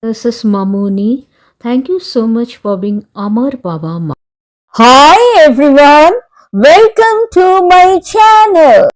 This is Mamuni. Thank you so much for being Amar Baba Ma. Hi everyone, welcome to my channel.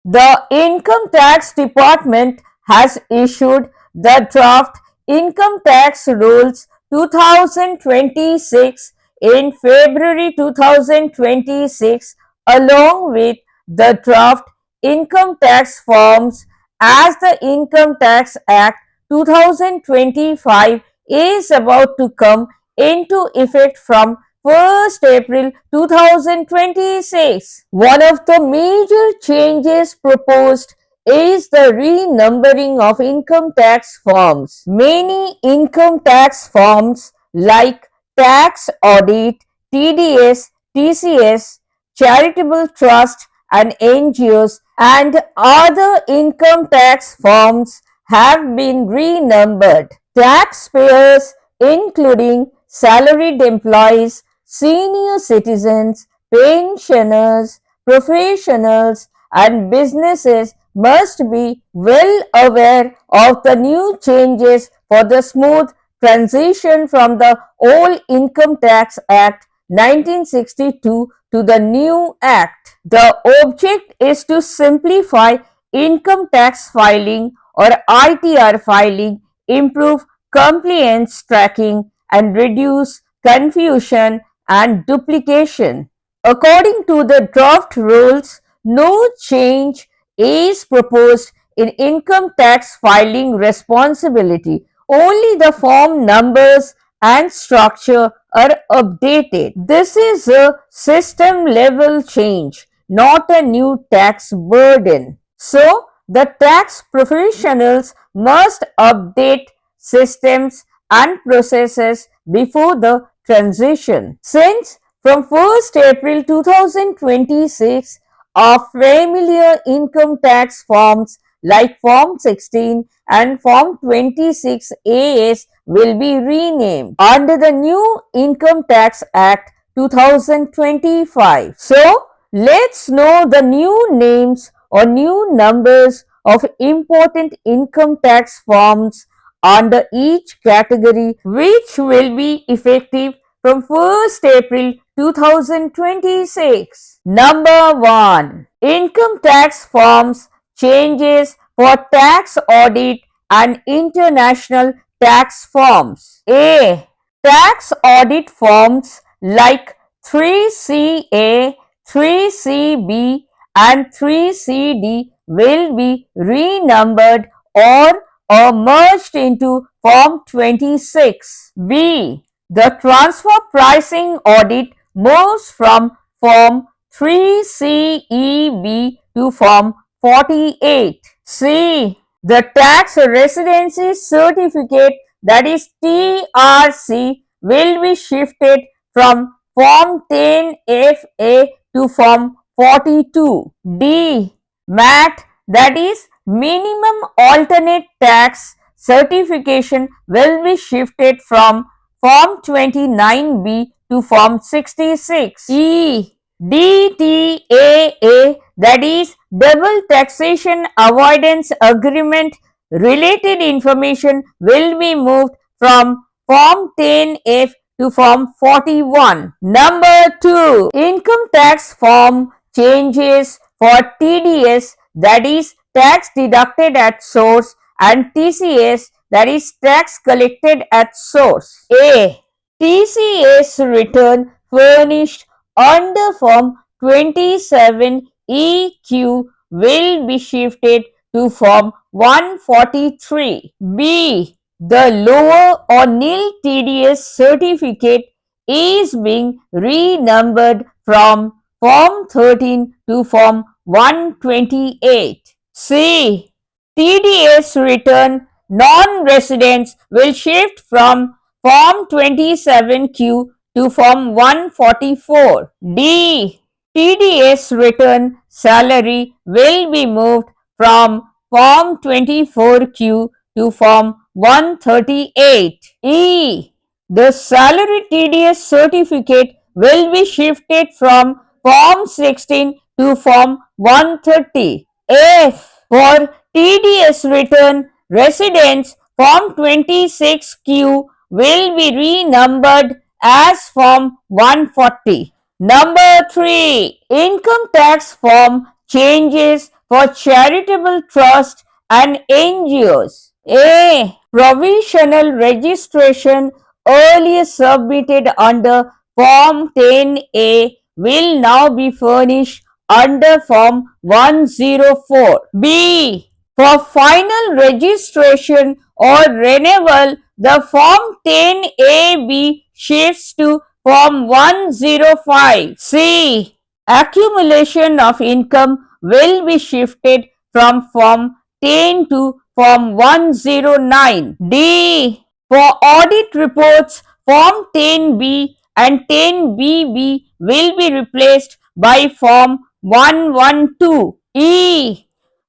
The Income Tax Department has issued the Draft Income Tax Rules 2026 in February 2026 along with the Draft Income Tax Forms as the Income Tax Act 2025 is about to come into effect from 1st April 2026. One of the major changes proposed is the renumbering of income tax forms. Many income tax forms like tax audit, TDS, TCS, charitable trust and NGOs and other income tax forms have been renumbered. Taxpayers, including salaried employees, senior citizens, pensioners, professionals, and businesses must be well aware of the new changes for the smooth transition from the old Income Tax Act 1962 to the new Act. The object is to simplify income tax filing or ITR filing, improve compliance tracking, and reduce confusion and duplication. According to the draft rules, no change is proposed in income tax filing responsibility. Only the form numbers and structure are updated. This is a system level change, not a new tax burden. So, the tax professionals must update systems and processes before the transition. Since from 1st April 2026, our familiar income tax forms like Form 16 and Form 26 AS will be renamed under the new Income Tax Act 2025. So, let's know the new names or new numbers of important income tax forms under each category, which will be effective from 1st April 2026. Number 1. Income tax forms changes for tax audit and international tax forms. A. Tax audit forms like 3CA, 3CB and 3CD will be renumbered or merged into Form 26. B. The transfer pricing audit moves from Form 3CEB to Form 48. C. The tax residency certificate, that is TRC, will be shifted from Form 10FA to Form 42. D. MAT, that is minimum alternate tax certification, will be shifted from Form 29B to Form 66. E. DTAA, that is double taxation avoidance agreement related information, will be moved from Form 10F to Form 41. Number 2. Income tax form changes for TDS, that is tax deducted at source, and TCS, that is tax collected at source. A. TCS return furnished under Form 27 EQ will be shifted to Form 143. B. The lower or nil TDS certificate is being renumbered from Form 13 to Form 128. C. TDS return non-residents will shift from Form 27Q to Form 144. D. TDS return salary will be moved from Form 24Q to Form 138. E. The salary TDS certificate will be shifted from Form 16 to Form 130. F. For TDS return, residents Form 26Q will be renumbered as Form 140. Number 3. Income tax form changes for charitable trust and NGOs. A. Provisional registration earlier submitted under Form 10A will now be furnished under Form 104. B. For final registration or renewal, the Form 10AB shifts to Form 105. C. Accumulation of income will be shifted from Form 10 to Form 109. D. For audit reports, Form 10B and 10BB will be replaced by Form 112. E.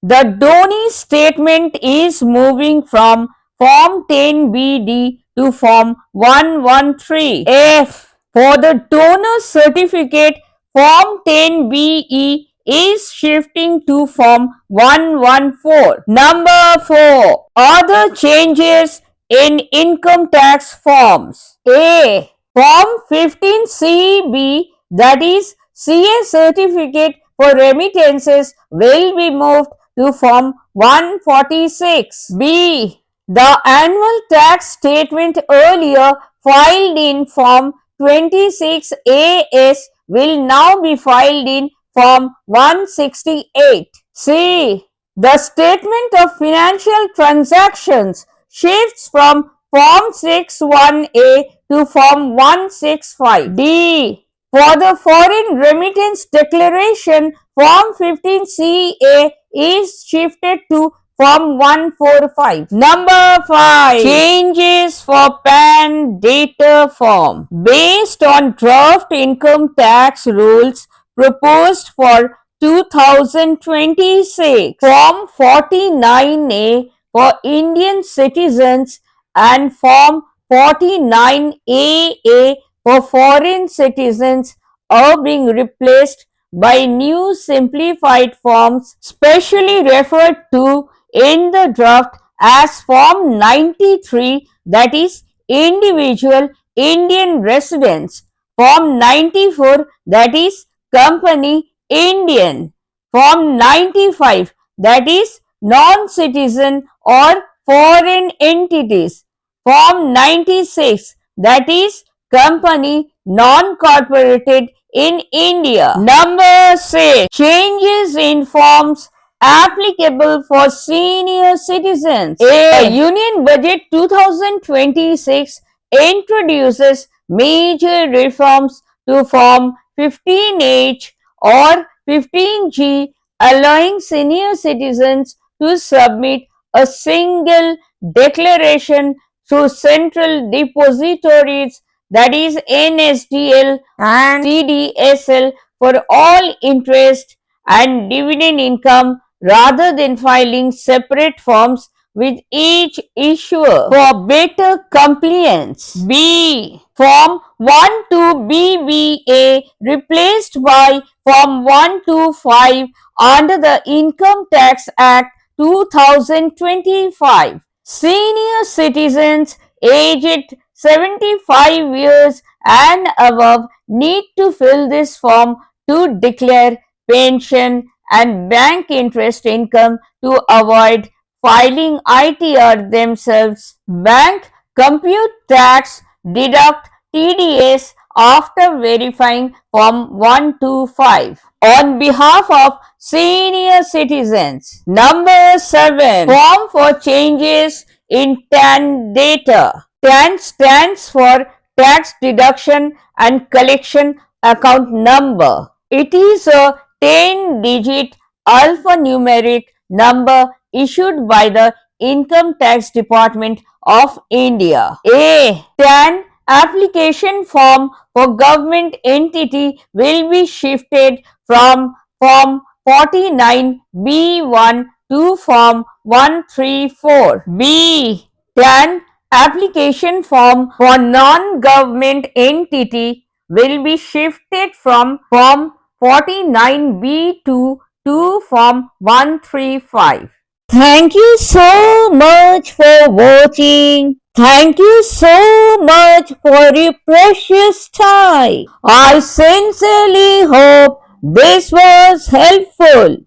The donee statement is moving from Form 10BD to Form 113. F. For the donor certificate, Form 10BE is shifting to Form 114. Number 4. Other changes in income tax forms. A. Form 15CB, that is CA certificate for remittances, will be moved to Form 146. B. The annual tax statement earlier filed in Form 26AS will now be filed in Form 168. C. The statement of financial transactions shifts from Form 61A to Form 165. D. For the foreign remittance declaration, Form 15CA is shifted to Form 145. Number 5. Changes for PAN data form. Based on draft income tax rules proposed for 2026, Form 49A for Indian citizens and Form 49AA for foreign citizens are being replaced by new simplified forms specially referred to in the draft as Form 93, that is individual Indian residents, Form 94, that is company Indian, Form 95, that is non-citizen or foreign entities, Form 96, that is company non-corporated in India. Number 6. Changes in forms applicable for senior citizens. A. Union Budget 2026 introduces major reforms to Form 15H or 15G, allowing senior citizens to submit a single declaration through central depositories, that is NSDL and CDSL, for all interest and dividend income rather than filing separate forms with each issuer for better compliance. B. Form 12BBA replaced by Form 125 under the Income Tax Act 2025. Senior citizens aged 75 years and above need to fill this form to declare pension and bank interest income to avoid filing ITR themselves. Bank compute tax, deduct TDS after verifying Form 125 on behalf of senior citizens. Number 7. Form for changes in TAN data. TAN stands for Tax Deduction and Collection Account Number. It is a 10-digit alphanumeric number issued by the Income Tax Department of India. A. TAN application form for government entity will be shifted from Form 49B1 to Form 134. B. TAN application form for non-government entity will be shifted from Form 49B2 to Form 135. Thank you so much for watching. Thank you so much for your precious time. I sincerely hope this was helpful.